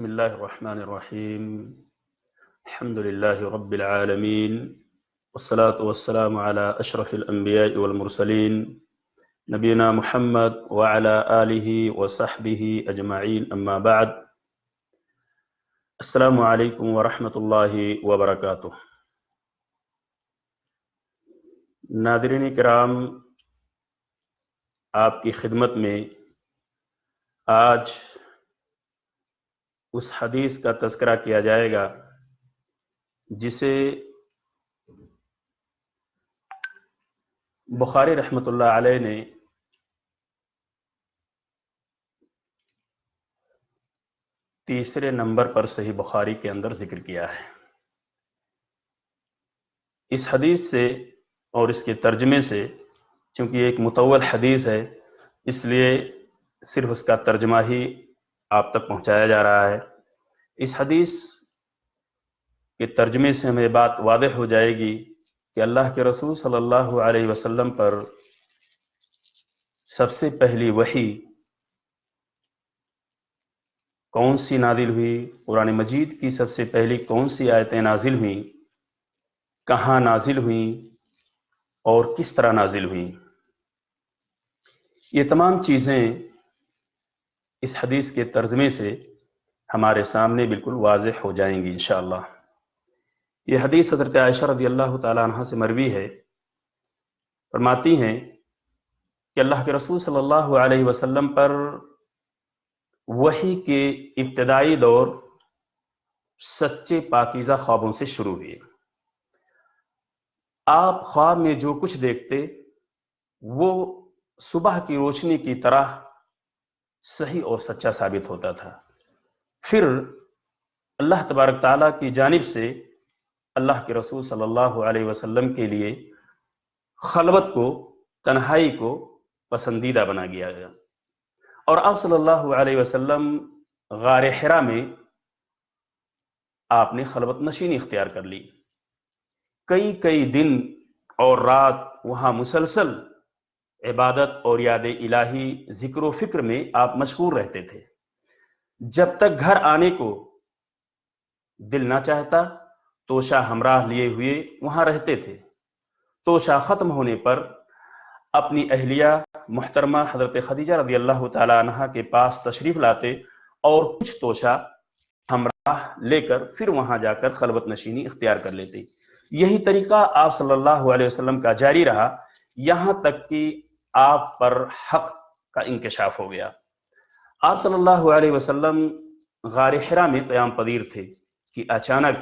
بسم الله الرحمن الرحيم. الحمد لله رب العالمين، والصلاة والسلام على أشرف الأنبياء والمرسلين نبينا محمد وعلى آله وصحبه أجمعين، أما بعد. السلام عليكم ورحمة الله وبركاته. ناظرین کرام، آپ کی خدمت میں آج اس حدیث کا تذکرہ کیا جائے گا جسے بخاری رحمۃ اللہ علیہ نے تیسرے نمبر پر صحیح بخاری کے اندر ذکر کیا ہے۔ اس حدیث سے اور اس کے ترجمے سے، چونکہ یہ ایک مطول حدیث ہے، اس لیے صرف اس کا ترجمہ ہی آپ تک پہنچایا جا رہا ہے۔ اس حدیث کے ترجمے سے ہمیں بات واضح ہو جائے گی کہ اللہ کے رسول صلی اللہ علیہ وسلم پر سب سے پہلی وحی کون سی نازل ہوئی، قرآن مجید کی سب سے پہلی کون سی آیتیں نازل ہوئیں، کہاں نازل ہوئیں اور کس طرح نازل ہوئیں۔ یہ تمام چیزیں اس حدیث کے ترجمے سے ہمارے سامنے بالکل واضح ہو جائیں گی انشاءاللہ۔ یہ حدیث حضرت عائشہ رضی اللہ تعالی عنہا سے مروی ہے۔ فرماتی ہیں کہ اللہ کے رسول صلی اللہ علیہ وسلم پر وحی کے ابتدائی دور سچے پاکیزہ خوابوں سے شروع ہوئے۔ آپ خواب میں جو کچھ دیکھتے وہ صبح کی روشنی کی طرح صحیح اور سچا ثابت ہوتا تھا۔ پھر اللہ تبارک تعالیٰ کی جانب سے اللہ کے رسول صلی اللہ علیہ وسلم کے لیے خلوت کو، تنہائی کو پسندیدہ بنا دیا گیا، اور آپ صلی اللہ علیہ وسلم غار حرا میں آپ نے خلوت نشینی اختیار کر لی۔ کئی دن اور رات وہاں مسلسل عبادت اور یاد الہی، ذکر و فکر میں آپ مشغول رہتے تھے۔ جب تک گھر آنے کو دل نہ چاہتا توشہ ہمراہ لیے ہوئے وہاں رہتے تھے۔ توشہ ختم ہونے پر اپنی اہلیہ محترمہ حضرت خدیجہ رضی اللہ تعالی عنہا کے پاس تشریف لاتے اور کچھ توشہ ہمراہ لے کر پھر وہاں جا کر خلوت نشینی اختیار کر لیتے۔ یہی طریقہ آپ صلی اللہ علیہ وسلم کا جاری رہا، یہاں تک کہ آپ پر حق کا انکشاف ہو گیا۔ آپ صلی اللہ علیہ وسلم غار حرا میں قیام پذیر تھے کہ اچانک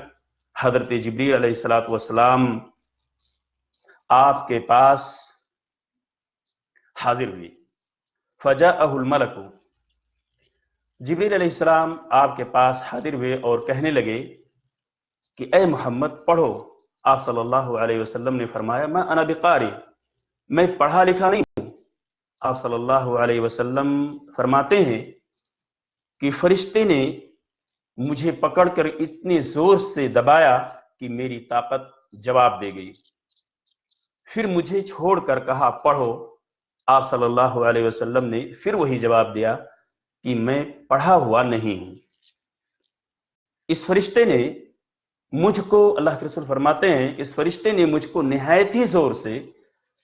حضرت جبریل علیہ السلام آپ کے پاس حاضر ہوئی۔ فجاءہ الملک، جبریل علیہ السلام آپ کے پاس حاضر ہوئے اور کہنے لگے کہ اے محمد پڑھو۔ آپ صلی اللہ علیہ وسلم نے فرمایا ما انا بقاری، میں پڑھا لکھا نہیں ہوں۔ آپ صلی اللہ علیہ وسلم فرماتے ہیں کہ فرشتے نے مجھے پکڑ کر اتنے زور سے دبایا کہ میری طاقت جواب دے گئی، پھر مجھے چھوڑ کر کہا پڑھو۔ آپ صلی اللہ علیہ وسلم نے پھر وہی جواب دیا کہ میں پڑھا ہوا نہیں ہوں۔ اس فرشتے نے مجھ کو، اللہ کے رسول فرماتے ہیں، اس فرشتے نے مجھ کو نہایت ہی زور سے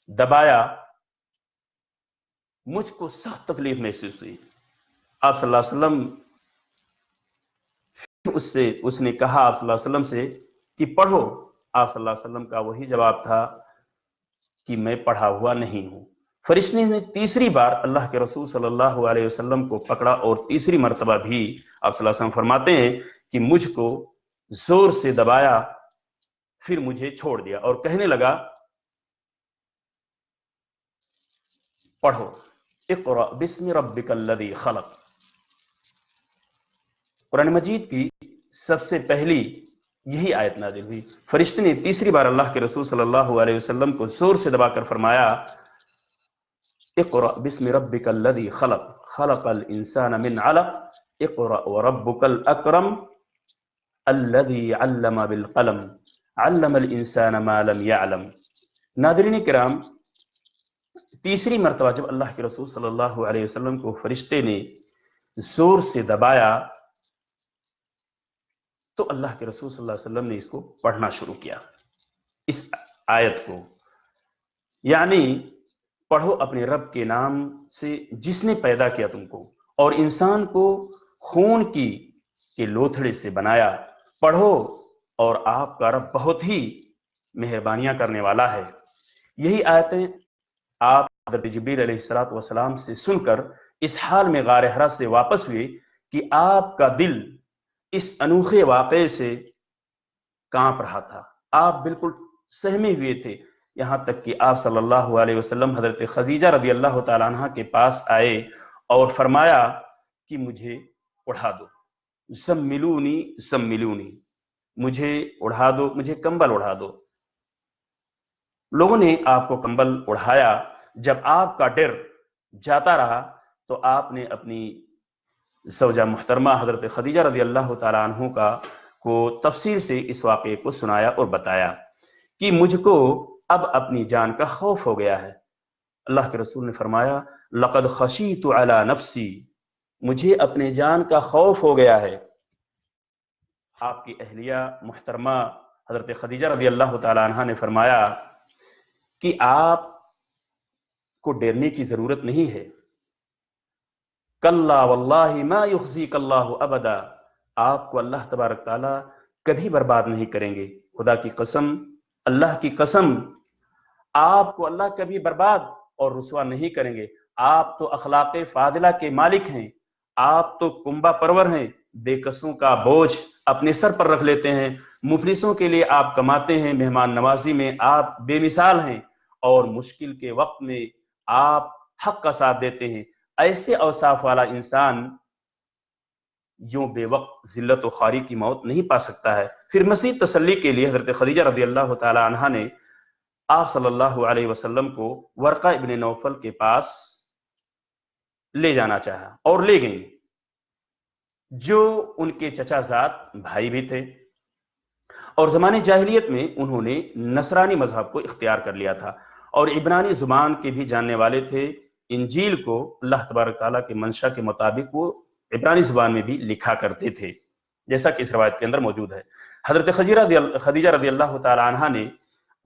دبایا، مجھ کو سخت تکلیف محسوس ہوئی۔ آپ صلی اللہ علیہ وسلم اس نے کہا آپ صلی اللہ علیہ وسلم سے کہ پڑھو۔ آپ صلی اللہ علیہ وسلم کا وہی جواب تھا کہ میں پڑھا ہوا نہیں ہوں۔ فرشتے نے تیسری بار اللہ کے رسول صلی اللہ علیہ وسلم کو پکڑا اور تیسری مرتبہ بھی آپ صلی اللہ علیہ وسلم فرماتے ہیں کہ مجھ کو زور سے دبایا، پھر مجھے چھوڑ دیا اور کہنے لگا پڑھو اقرأ بسم ربک الذی خلق۔ قرآن مجید کی سب سے پہلی یہی آیت نازل ہوئی۔ فرشتے نے تیسری بار اللہ کے رسول صلی اللہ علیہ وسلم کو زور سے دبا کر فرمایا اقرأ بسم ربک الذی خلق خلق الانسان من علق اقرأ وربک الاکرم الذی علم بالقلم علم الانسان ما لم يعلم۔ ناظرین کرام، تیسری مرتبہ جب اللہ کے رسول صلی اللہ علیہ وسلم کو فرشتے نے زور سے دبایا تو اللہ کے رسول صلی اللہ علیہ وسلم نے اس کو پڑھنا شروع کیا، اس آیت کو، یعنی پڑھو اپنے رب کے نام سے جس نے پیدا کیا تم کو اور انسان کو خون کے لوتھڑے سے بنایا، پڑھو اور آپ کا رب بہت ہی مہربانیاں کرنے والا ہے۔ یہی آیتیں آپ حضرت جبریل علیہ الصلوۃ والسلام سے سن کر اس حال میں غار حرا سے واپس ہوئے کہ آپ کا دل اس انوکھے واقعے سے کانپ رہا تھا، آپ بالکل سہمے ہوئے تھے، یہاں تک کہ آپ صلی اللہ علیہ وسلم حضرت خدیجہ رضی اللہ تعالیٰ عنہ کے پاس آئے اور فرمایا کہ مجھے اڑھا دو، زملونی زملونی، مجھے اڑھا دو، مجھے کمبل اڑھا دو۔ لوگوں نے آپ کو کمبل اڑھایا، جب آپ کا ڈر جاتا رہا تو آپ نے اپنی زوجہ محترمہ حضرت خدیجہ رضی اللہ تعالیٰ عنہ کو تفصیل سے اس واقعے کو سنایا اور بتایا کہ مجھ کو اب اپنی جان کا خوف ہو گیا ہے۔ اللہ کے رسول نے فرمایا لقد خشیت علی نفسی، مجھے اپنے جان کا خوف ہو گیا ہے۔ آپ کی اہلیہ محترمہ حضرت خدیجہ رضی اللہ تعالیٰ عنہ نے فرمایا کہ آپ کو ڈرنے کی ضرورت نہیں ہے، کلا واللہ ما یخزیک اللہ ابدا، آپ کو اللہ تبارک تعالیٰ کبھی برباد نہیں کریں گے، خدا کی قسم، اللہ کی قسم، آپ کو اللہ کبھی برباد اور رسوا نہیں کریں گے۔ آپ تو اخلاق فاضلہ کے مالک ہیں، آپ تو کنبہ پرور ہیں، بے کسوں کا بوجھ اپنے سر پر رکھ لیتے ہیں، مفلسوں کے لیے آپ کماتے ہیں، مہمان نوازی میں آپ بے مثال ہیں، اور مشکل کے وقت میں آپ حق کا ساتھ دیتے ہیں۔ ایسے اوصاف والا انسان یوں بے وقت ذلت و خواری کی موت نہیں پا سکتا ہے۔ پھر مزید تسلی کے لیے حضرت خدیجہ رضی اللہ تعالی عنہا نے آپ صلی اللہ علیہ وسلم کو ورقہ ابن نوفل کے پاس لے جانا چاہا اور لے گئیں، جو ان کے چچا زاد بھائی بھی تھے، اور زمانے جاہلیت میں انہوں نے نصرانی مذہب کو اختیار کر لیا تھا اور عبرانی زبان کے بھی جاننے والے تھے۔ انجیل کو اللہ تبارک تعالیٰ کے منشا کے مطابق وہ عبرانی زبان میں بھی لکھا کرتے تھے، جیسا کہ اس روایت کے اندر موجود ہے۔ حضرت خدیجہ رضی اللہ تعالی عنہا نے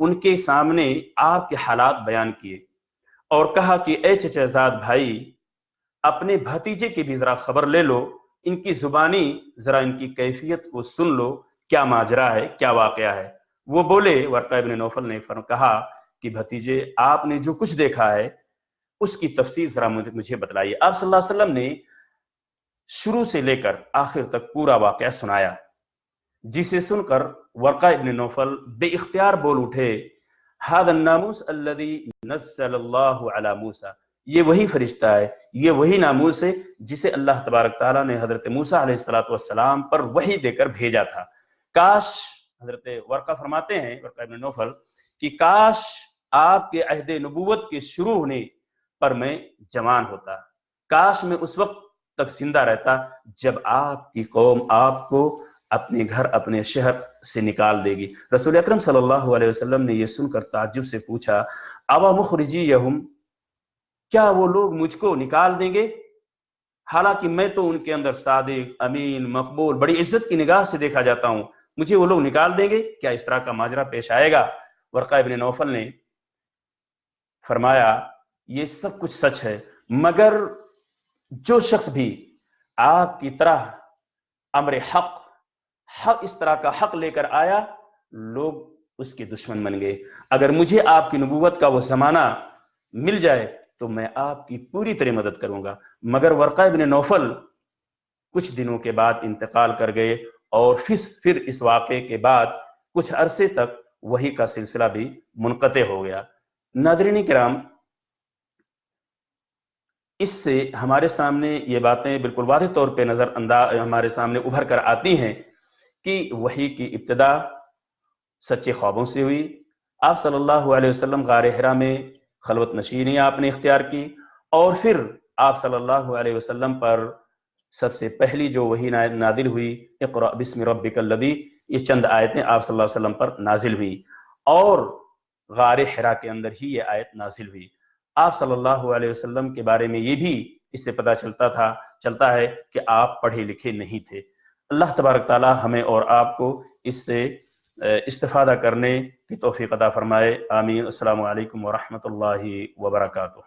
ان کے سامنے آپ کے حالات بیان کیے اور کہا کہ اے چچا زاد بھائی، اپنے بھتیجے کی بھی ذرا خبر لے لو، ان کی زبانی ذرا ان کی کیفیت کو سن لو، کیا ماجرا ہے، کیا واقعہ ہے۔ وہ بولے، ورقہ ابن نوفل نے کہا کہ بھتیجے، آپ نے جو کچھ دیکھا ہے اس کی تفصیل ذرا مجھے بتلائیے۔ آپ صلی اللہ علیہ وسلم نے شروع سے لے کر آخر تک پورا واقعہ سنایا، جسے سن کر ورقہ ابن نوفل بے اختیار بول اٹھے، ھذا الناموس الذی نزل اللہ علی موسیٰ، یہ وہی فرشتہ ہے، یہ وہی ناموس ہے جسے اللہ تبارک تعالیٰ نے حضرت موسیٰ علیہ السلام پر وحی دے کر بھیجا تھا۔ کاش، حضرت ورقہ فرماتے ہیں، ورقہ ابن نوفل، کہ کاش آپ کے عہد نبوت کے شروع ہونے پر میں جوان ہوتا، کاش میں اس وقت تک زندہ رہتا جب آپ کی قوم آپ کو اپنے گھر، اپنے شہر سے نکال دے گی۔ رسول اکرم صلی اللہ علیہ وسلم نے یہ سن کر تعجب سے پوچھا، اوا مخرجیہم، کیا وہ لوگ مجھ کو نکال دیں گے؟ حالانکہ میں تو ان کے اندر صادق، امین، مقبول، بڑی عزت کی نگاہ سے دیکھا جاتا ہوں، مجھے وہ لوگ نکال دیں گے؟ کیا اس طرح کا ماجرا پیش آئے گا؟ ورقہ ابن نوفل نے فرمایا یہ سب کچھ سچ ہے، مگر جو شخص بھی آپ کی طرح امر حق اس طرح کا حق لے کر آیا، لوگ اس کے دشمن بن گئے۔ اگر مجھے آپ کی نبوت کا وہ زمانہ مل جائے تو میں آپ کی پوری طرح مدد کروں گا۔ مگر ورقہ ابن نوفل کچھ دنوں کے بعد انتقال کر گئے، اور پھر اس واقعے کے بعد کچھ عرصے تک وحی کا سلسلہ بھی منقطع ہو گیا۔ ناظرین کرام، اس سے ہمارے سامنے یہ باتیں بالکل واضح طور پہ ہمارے سامنے ابھر کر آتی ہیں کہ وحی کی ابتدا سچے خوابوں سے ہوئی۔ آپ صلی اللہ علیہ وسلم غار حرا میں خلوت نشینی آپ نے اختیار کی، اور پھر آپ صلی اللہ علیہ وسلم پر سب سے پہلی جو وحی نازل ہوئی، اقرأ بسم ربک الذی، یہ چند آیتیں آپ صلی اللہ علیہ وسلم پر نازل ہوئی، اور غار حرا کے اندر ہی یہ آیت نازل ہوئی۔ آپ صلی اللہ علیہ وسلم کے بارے میں یہ بھی اس سے پتہ چلتا ہے کہ آپ پڑھے لکھے نہیں تھے۔ اللہ تبارک تعالی ہمیں اور آپ کو اس سے استفادہ کرنے کی توفیق عطا فرمائے، آمین۔ السلام علیکم ورحمۃ اللہ وبرکاتہ۔